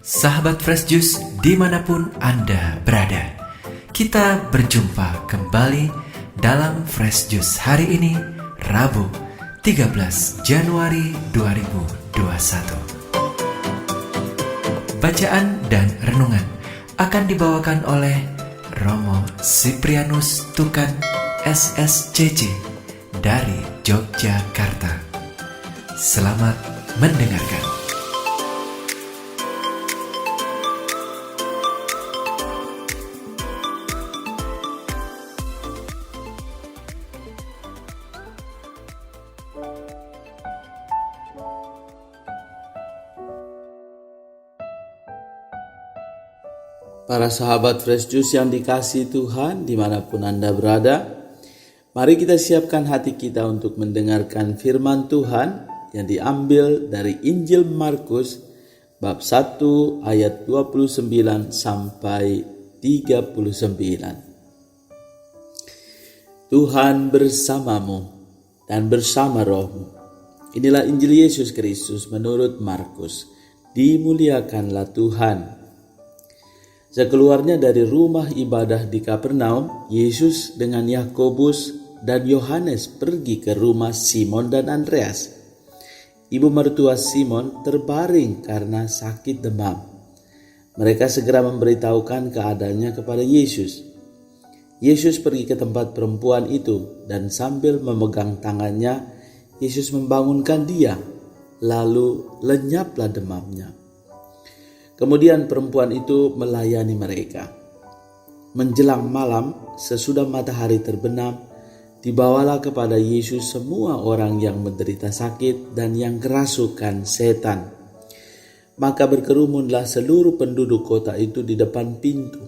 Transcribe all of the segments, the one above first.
Sahabat Fresh Juice dimanapun Anda berada, kita berjumpa kembali dalam Fresh Juice hari ini, Rabu 13 Januari 2021. Bacaan dan renungan akan dibawakan oleh Romo Siprianus Tukan SSCC dari Yogyakarta. Selamat mendengarkan. Para sahabat Fresh Juice yang dikasihi Tuhan dimanapun Anda berada, mari kita siapkan hati kita untuk mendengarkan firman Tuhan yang diambil dari Injil Markus bab 1 ayat 29 sampai 39. Tuhan bersamamu dan bersama rohmu. Inilah Injil Yesus Kristus menurut Markus. Dimuliakanlah Tuhan. Sekeluarnya dari rumah ibadah di Kapernaum, Yesus dengan Yakobus dan Yohanes pergi ke rumah Simon dan Andreas. Ibu mertua Simon terbaring karena sakit demam. Mereka segera memberitahukan keadaannya kepada Yesus. Yesus pergi ke tempat perempuan itu dan sambil memegang tangannya, Yesus membangunkan dia, lalu lenyaplah demamnya. Kemudian perempuan itu melayani mereka. Menjelang malam, sesudah matahari terbenam, dibawalah kepada Yesus semua orang yang menderita sakit dan yang kerasukan setan. Maka berkerumunlah seluruh penduduk kota itu di depan pintu.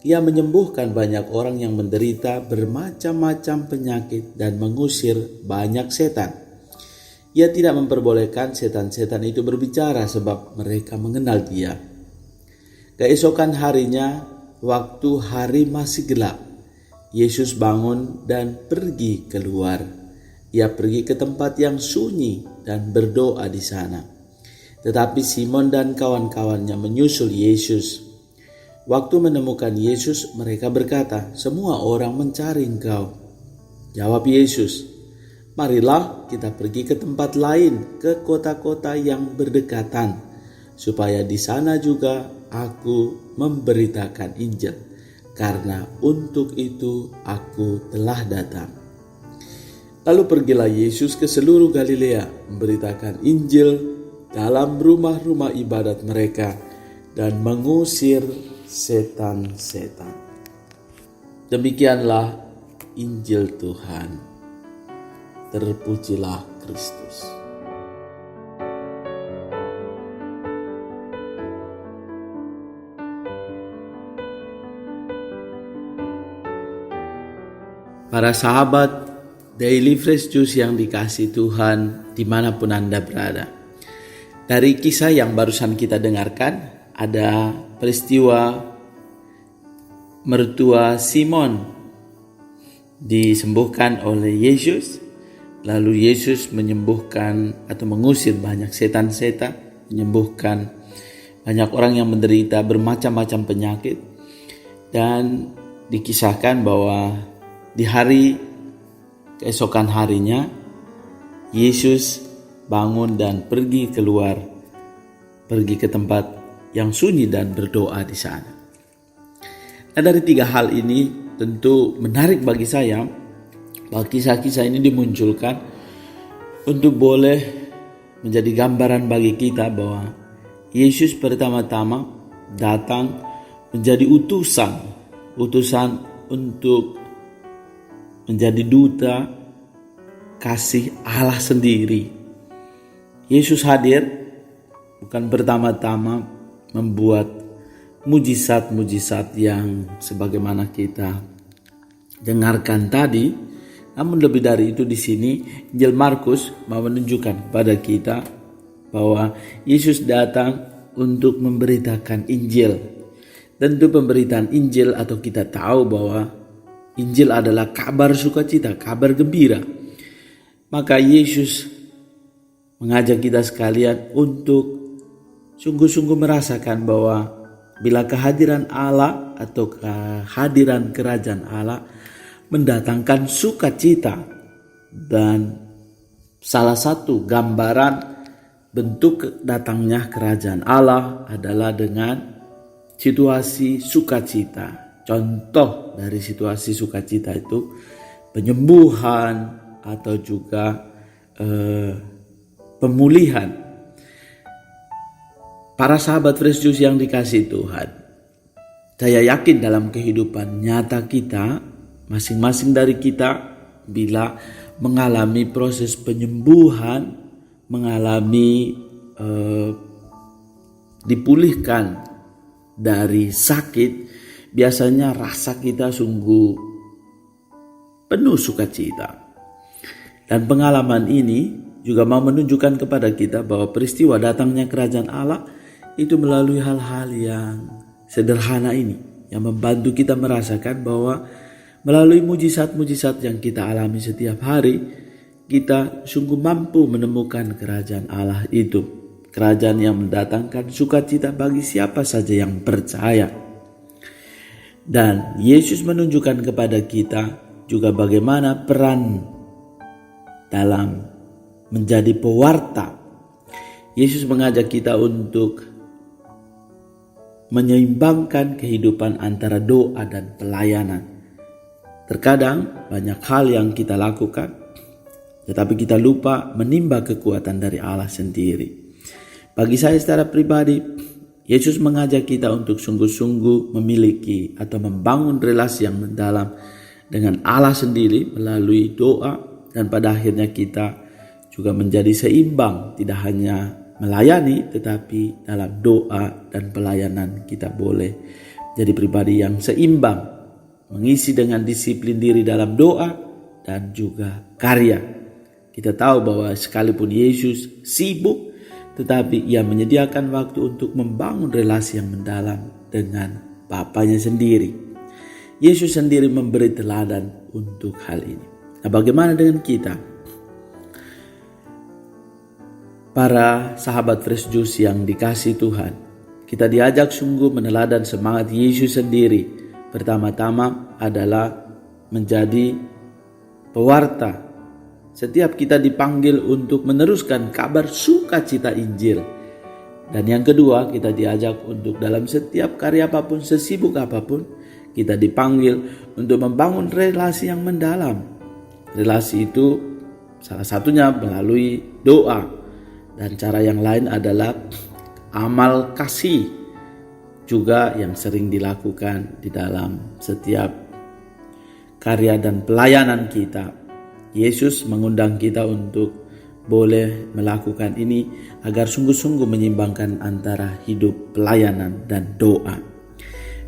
Ia menyembuhkan banyak orang yang menderita bermacam-macam penyakit dan mengusir banyak setan. Ia tidak memperbolehkan setan-setan itu berbicara sebab mereka mengenal dia. Keesokan harinya, waktu hari masih gelap, Yesus bangun dan pergi keluar. Ia pergi ke tempat yang sunyi dan berdoa di sana. Tetapi Simon dan kawan-kawannya menyusul Yesus. Waktu menemukan Yesus, mereka berkata, "Semua orang mencari Engkau." Jawab Yesus, "Marilah kita pergi ke tempat lain, ke kota-kota yang berdekatan, supaya di sana juga aku memberitakan Injil, karena untuk itu aku telah datang." Lalu pergilah Yesus ke seluruh Galilea, memberitakan Injil dalam rumah-rumah ibadat mereka, dan mengusir setan-setan. Demikianlah Injil Tuhan. Terpujilah Kristus. Para sahabat Daily Fresh Juice yang dikasihi Tuhan dimanapun Anda berada. Dari kisah yang barusan kita dengarkan, ada peristiwa mertua Simon disembuhkan oleh Yesus. Lalu Yesus menyembuhkan atau mengusir banyak setan-setan, menyembuhkan banyak orang yang menderita bermacam-macam penyakit. Dan dikisahkan bahwa di hari keesokan harinya, Yesus bangun dan pergi keluar, pergi ke tempat yang sunyi dan berdoa di sana. Nah, dari tiga hal ini tentu menarik bagi saya bahwa kisah-kisah ini dimunculkan untuk boleh menjadi gambaran bagi kita bahwa Yesus pertama-tama datang menjadi utusan untuk menjadi duta kasih Allah sendiri. Yesus hadir bukan pertama-tama membuat mujizat-mujizat yang sebagaimana kita dengarkan tadi. Namun lebih dari itu di sini Injil Markus mau menunjukkan kepada kita bahwa Yesus datang untuk memberitakan Injil. Tentu pemberitaan Injil atau kita tahu bahwa Injil adalah kabar sukacita, kabar gembira. Maka Yesus mengajak kita sekalian untuk sungguh-sungguh merasakan bahwa bila kehadiran Allah atau kehadiran kerajaan Allah mendatangkan sukacita, dan salah satu gambaran bentuk datangnya kerajaan Allah adalah dengan situasi sukacita. Contoh dari situasi sukacita itu penyembuhan atau juga pemulihan. Para sahabat Fresh Juice yang dikasihi Tuhan, saya yakin dalam kehidupan nyata kita, masing-masing dari kita bila mengalami proses penyembuhan, mengalami dipulihkan dari sakit, biasanya rasa kita sungguh penuh sukacita. Dan pengalaman ini juga mau menunjukkan kepada kita bahwa peristiwa datangnya kerajaan Allah itu melalui hal-hal yang sederhana ini, yang membantu kita merasakan bahwa melalui mujizat-mujizat yang kita alami setiap hari, kita sungguh mampu menemukan kerajaan Allah itu. Kerajaan yang mendatangkan sukacita bagi siapa saja yang percaya. Dan Yesus menunjukkan kepada kita juga bagaimana peran dalam menjadi pewarta. Yesus mengajak kita untuk menyeimbangkan kehidupan antara doa dan pelayanan. Terkadang banyak hal yang kita lakukan, tetapi kita lupa menimba kekuatan dari Allah sendiri. Bagi saya secara pribadi, Yesus mengajak kita untuk sungguh-sungguh memiliki atau membangun relasi yang mendalam dengan Allah sendiri melalui doa, dan pada akhirnya kita juga menjadi seimbang, tidak hanya melayani tetapi dalam doa dan pelayanan kita boleh jadi pribadi yang seimbang, mengisi dengan disiplin diri dalam doa dan juga karya. Kita tahu bahwa sekalipun Yesus sibuk, tetapi ia menyediakan waktu untuk membangun relasi yang mendalam dengan Bapanya sendiri. Yesus sendiri memberi teladan untuk hal ini. Nah, bagaimana dengan kita? Para sahabat Fresh Juice yang dikasihi Tuhan, kita diajak sungguh meneladan semangat Yesus sendiri. Pertama-tama adalah menjadi pewarta. Setiap kita dipanggil untuk meneruskan kabar sukacita Injil. Dan yang kedua, kita diajak untuk dalam setiap karya apapun, sesibuk apapun, kita dipanggil untuk membangun relasi yang mendalam. Relasi itu salah satunya melalui doa. Dan cara yang lain adalah amal kasih, juga yang sering dilakukan di dalam setiap karya dan pelayanan kita. Yesus mengundang kita untuk boleh melakukan ini agar sungguh-sungguh menyeimbangkan antara hidup pelayanan dan doa.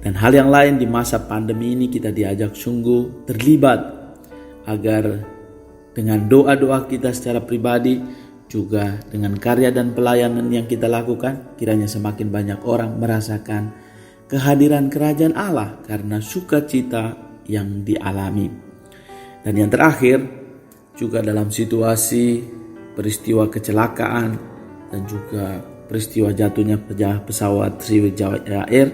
Dan hal yang lain di masa pandemi ini kita diajak sungguh terlibat agar dengan doa-doa kita secara pribadi, juga dengan karya dan pelayanan yang kita lakukan, kiranya semakin banyak orang merasakan kehadiran kerajaan Allah karena sukacita yang dialami. Dan yang terakhir, juga dalam situasi peristiwa kecelakaan dan juga peristiwa jatuhnya pesawat Sriwijaya Air,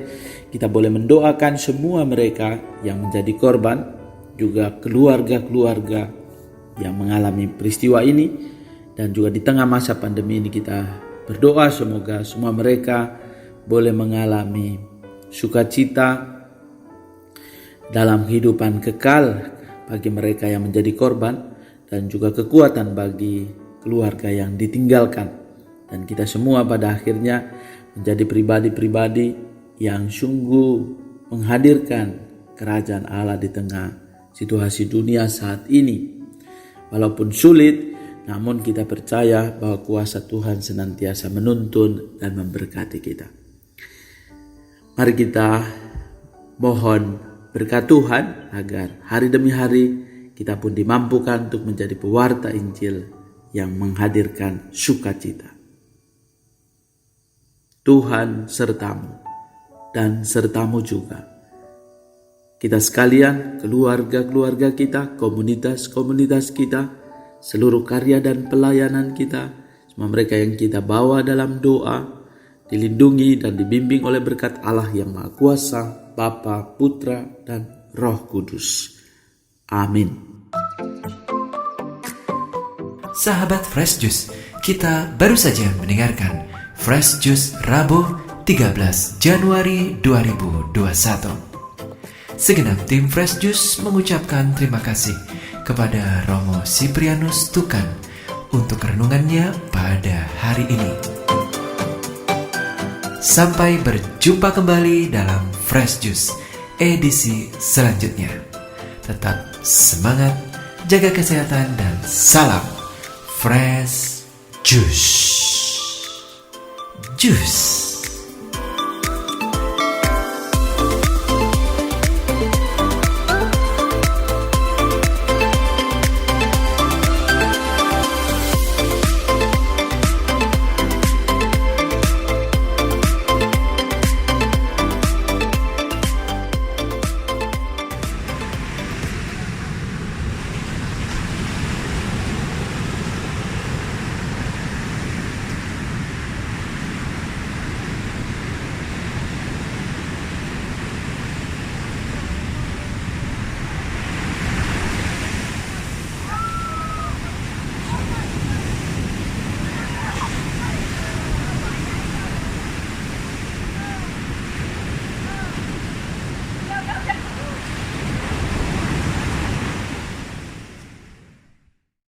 kita boleh mendoakan semua mereka yang menjadi korban, juga keluarga-keluarga yang mengalami peristiwa ini. Dan juga di tengah masa pandemi ini kita berdoa semoga semua mereka boleh mengalami sukacita dalam kehidupan kekal bagi mereka yang menjadi korban, dan juga kekuatan bagi keluarga yang ditinggalkan. Dan kita semua pada akhirnya menjadi pribadi-pribadi yang sungguh menghadirkan kerajaan Allah di tengah situasi dunia saat ini. Walaupun sulit, namun kita percaya bahwa kuasa Tuhan senantiasa menuntun dan memberkati kita. Mari kita mohon berkat Tuhan agar hari demi hari kita pun dimampukan untuk menjadi pewarta Injil yang menghadirkan sukacita. Tuhan sertamu dan sertamu juga. Kita sekalian, keluarga-keluarga kita, komunitas-komunitas kita, seluruh karya dan pelayanan kita, semua mereka yang kita bawa dalam doa, dilindungi dan dibimbing oleh berkat Allah yang Maha Kuasa, Bapa, Putra, dan Roh Kudus. Amin. Sahabat Fresh Juice, kita baru saja mendengarkan Fresh Juice Rabu 13 Januari 2021. Segenap tim Fresh Juice mengucapkan terima kasih kepada Romo Siprianus Tukan untuk renungannya pada hari ini. Sampai berjumpa kembali dalam Fresh Juice edisi selanjutnya. Tetap semangat, jaga kesehatan, dan salam Fresh Juice.